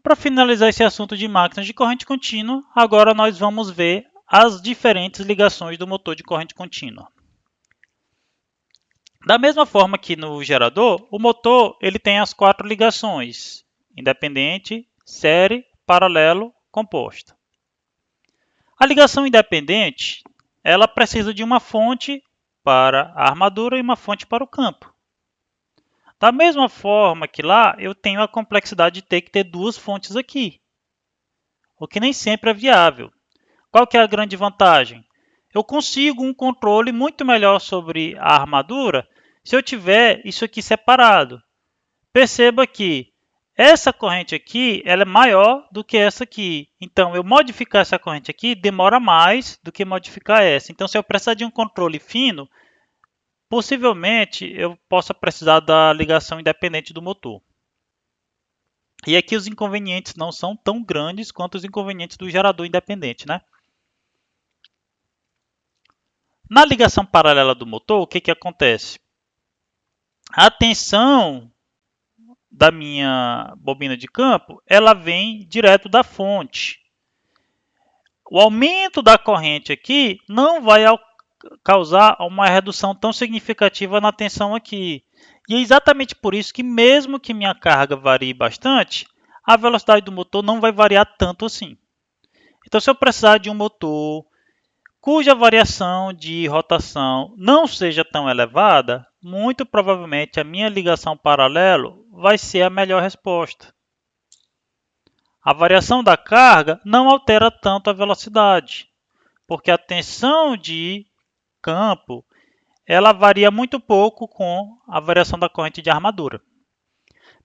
Para finalizar esse assunto de máquinas de corrente contínua, agora nós vamos ver as diferentes ligações do motor de corrente contínua. Da mesma forma que no gerador, o motor ele tem as 4 ligações: independente, série, paralelo, composta. A ligação independente, ela precisa de uma fonte para a armadura e uma fonte para o campo. Da mesma forma que lá, eu tenho a complexidade de ter que ter 2 fontes aqui, o que nem sempre é viável. Qual que é a grande vantagem? Eu consigo um controle muito melhor sobre a armadura se eu tiver isso aqui separado. Perceba que essa corrente aqui ela é maior do que essa aqui. Então, eu modificar essa corrente aqui demora mais do que modificar essa. Então, se eu precisar de um controle fino, possivelmente eu possa precisar da ligação independente do motor. E aqui os inconvenientes não são tão grandes quanto os inconvenientes do gerador independente, né? Na ligação paralela do motor, o que acontece? A tensão da minha bobina de campo, ela vem direto da fonte. O aumento da corrente aqui não vai causar uma redução tão significativa na tensão aqui. E é exatamente por isso que mesmo que minha carga varie bastante, a velocidade do motor não vai variar tanto assim. Então, se eu precisar de um motor cuja variação de rotação não seja tão elevada, muito provavelmente a minha ligação paralelo vai ser a melhor resposta. A variação da carga não altera tanto a velocidade, porque a tensão de campo ela varia muito pouco com a variação da corrente de armadura.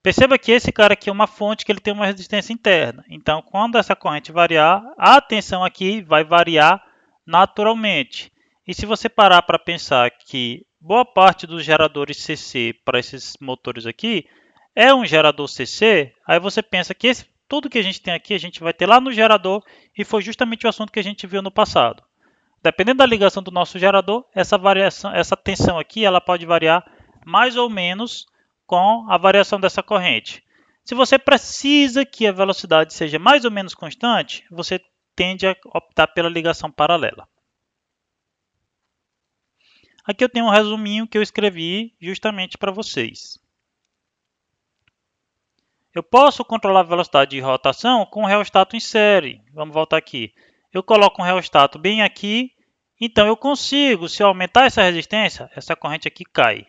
Perceba que esse cara aqui é uma fonte que ele tem uma resistência interna. Então, quando essa corrente variar, a tensão aqui vai variar naturalmente. E se você parar para pensar que boa parte dos geradores CC para esses motores aqui é um gerador CC, aí você pensa que tudo que a gente tem aqui a gente vai ter lá no gerador e foi justamente o assunto que a gente viu no passado. Dependendo da ligação do nosso gerador, essa tensão aqui ela pode variar mais ou menos com a variação dessa corrente. Se você precisa que a velocidade seja mais ou menos constante, você tende a optar pela ligação paralela. Aqui eu tenho um resuminho que eu escrevi justamente para vocês. Eu posso controlar a velocidade de rotação com o reostato em série. Vamos voltar aqui. Eu coloco um reostato bem aqui, então eu consigo, se eu aumentar essa resistência, essa corrente aqui cai.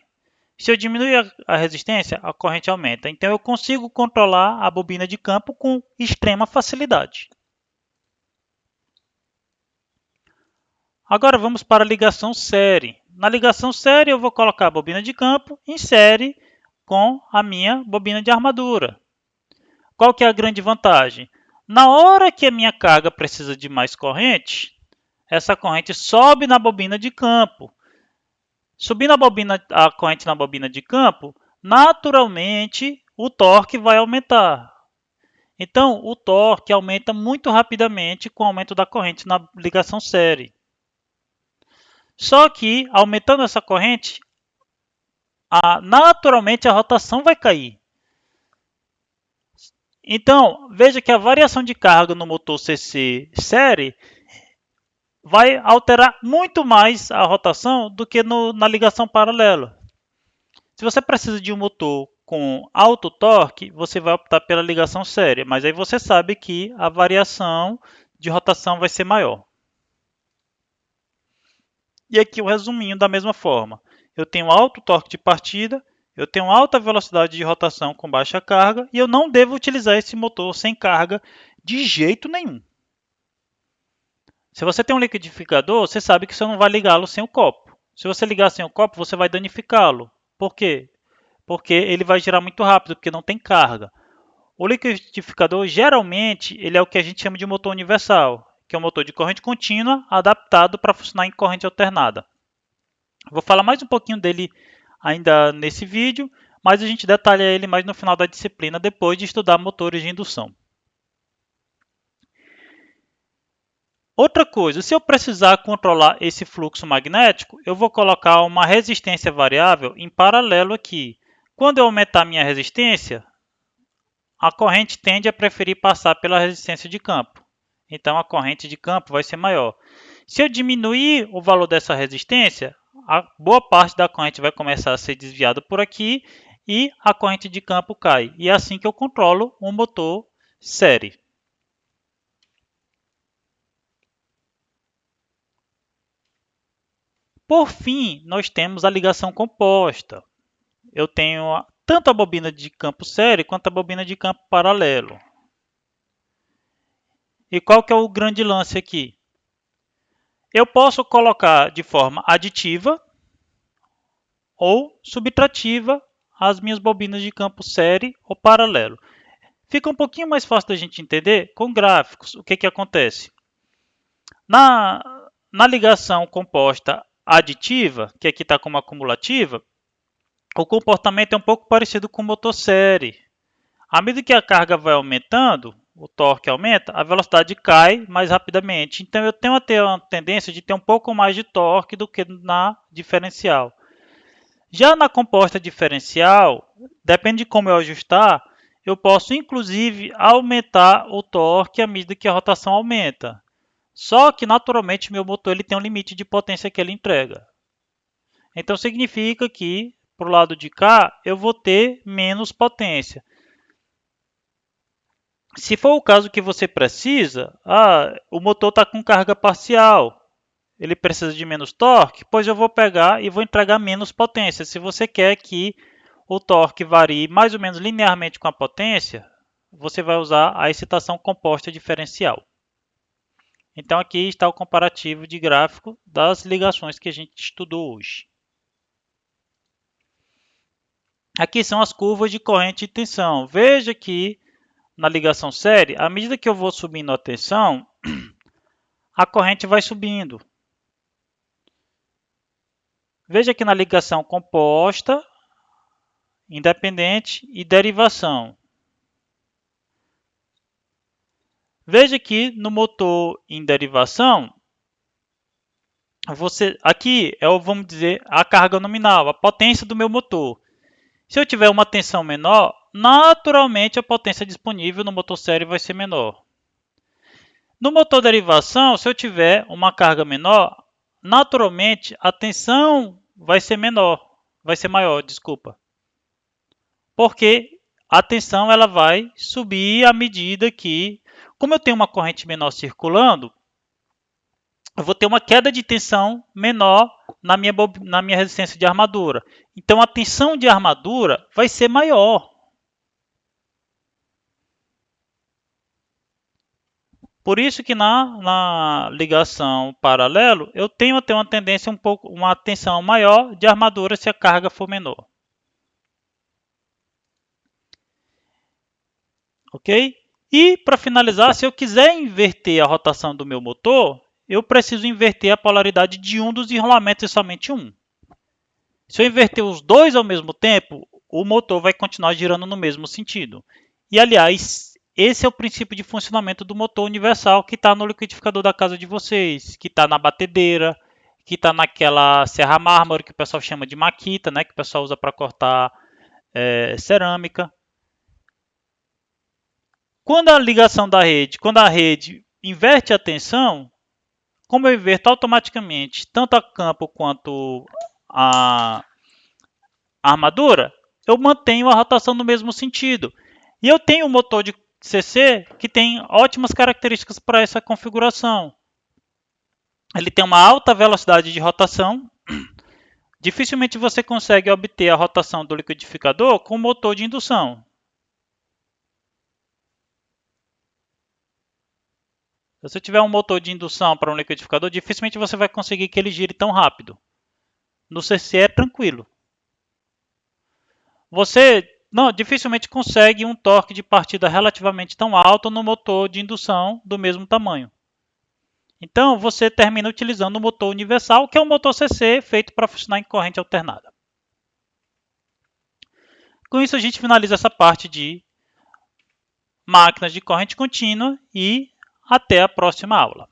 Se eu diminuir a resistência, a corrente aumenta. Então eu consigo controlar a bobina de campo com extrema facilidade. Agora vamos para a ligação série. Na ligação série eu vou colocar a bobina de campo em série com a minha bobina de armadura. Qual que é a grande vantagem? Na hora que a minha carga precisa de mais corrente, essa corrente sobe na bobina de campo. Subindo a corrente na bobina de campo, naturalmente o torque vai aumentar. Então, o torque aumenta muito rapidamente com o aumento da corrente na ligação série. Só que, aumentando essa corrente, naturalmente a rotação vai cair. Então, veja que a variação de carga no motor CC série vai alterar muito mais a rotação do que na ligação paralela. Se você precisa de um motor com alto torque, você vai optar pela ligação série, mas aí você sabe que a variação de rotação vai ser maior. E aqui o resuminho da mesma forma. Eu tenho alto torque de partida, eu tenho alta velocidade de rotação com baixa carga e eu não devo utilizar esse motor sem carga de jeito nenhum. Se você tem um liquidificador, você sabe que você não vai ligá-lo sem o copo. Se você ligar sem o copo, você vai danificá-lo. Por quê? Porque ele vai girar muito rápido, porque não tem carga. O liquidificador, geralmente, ele é o que a gente chama de motor universal, que é um motor de corrente contínua adaptado para funcionar em corrente alternada. Vou falar mais um pouquinho dele ainda nesse vídeo, mas a gente detalha ele mais no final da disciplina, depois de estudar motores de indução. Outra coisa, se eu precisar controlar esse fluxo magnético, eu vou colocar uma resistência variável em paralelo aqui. Quando eu aumentar minha resistência, a corrente tende a preferir passar pela resistência de campo. Então, a corrente de campo vai ser maior. Se eu diminuir o valor dessa resistência, a boa parte da corrente vai começar a ser desviada por aqui e a corrente de campo cai. E é assim que eu controlo um motor série. Por fim, nós temos a ligação composta. Eu tenho tanto a bobina de campo série quanto a bobina de campo paralelo. E qual que é o grande lance aqui? Eu posso colocar de forma aditiva ou subtrativa as minhas bobinas de campo série ou paralelo. Fica um pouquinho mais fácil da gente entender com gráficos. O que acontece? Na ligação composta aditiva, que aqui está como acumulativa, o comportamento é um pouco parecido com o motor série. À medida que a carga vai aumentando, o torque aumenta, a velocidade cai mais rapidamente. Então eu tenho a ter uma tendência de ter um pouco mais de torque do que na diferencial. Já na composta diferencial, depende de como eu ajustar, eu posso inclusive aumentar o torque à medida que a rotação aumenta. Só que naturalmente meu motor ele tem um limite de potência que ele entrega. Então significa que para o lado de cá eu vou ter menos potência. Se for o caso que você precisa, o motor está com carga parcial, ele precisa de menos torque, pois eu vou pegar e vou entregar menos potência. Se você quer que o torque varie mais ou menos linearmente com a potência, você vai usar a excitação composta diferencial. Então aqui está o comparativo de gráfico das ligações que a gente estudou hoje. Aqui são as curvas de corrente e tensão. Veja que na ligação série, à medida que eu vou subindo a tensão, a corrente vai subindo. Veja que na ligação composta, independente e derivação. Veja que no motor em derivação, aqui é, vamos dizer, a carga nominal, a potência do meu motor. Se eu tiver uma tensão menor, naturalmente a potência disponível no motor série vai ser menor. No motor derivação, se eu tiver uma carga menor, naturalmente a tensão vai ser maior, desculpa. Porque a tensão ela vai subir à medida que, como eu tenho uma corrente menor circulando, eu vou ter uma queda de tensão menor na minha resistência de armadura. Então a tensão de armadura vai ser maior. Por isso que na ligação paralelo, eu tenho a ter uma tendência uma tensão maior de armadura se a carga for menor. Ok? E para finalizar, se eu quiser inverter a rotação do meu motor, eu preciso inverter a polaridade de um dos enrolamentos e somente um. Se eu inverter os dois ao mesmo tempo, o motor vai continuar girando no mesmo sentido. E aliás, esse é o princípio de funcionamento do motor universal que está no liquidificador da casa de vocês, que está na batedeira, que está naquela serra mármore que o pessoal chama de maquita, né, que o pessoal usa para cortar cerâmica. Quando a rede inverte a tensão, como eu inverto automaticamente tanto a campo quanto a armadura, eu mantenho a rotação no mesmo sentido. E eu tenho um motor de CC que tem ótimas características para essa configuração. Ele tem uma alta velocidade de rotação. Dificilmente você consegue obter a rotação do liquidificador com motor de indução. Se você tiver um motor de indução para um liquidificador, dificilmente você vai conseguir que ele gire tão rápido. No CC é tranquilo. Você dificilmente consegue um torque de partida relativamente tão alto no motor de indução do mesmo tamanho. Então, você termina utilizando o motor universal, que é um motor CC feito para funcionar em corrente alternada. Com isso, a gente finaliza essa parte de máquinas de corrente contínua e até a próxima aula.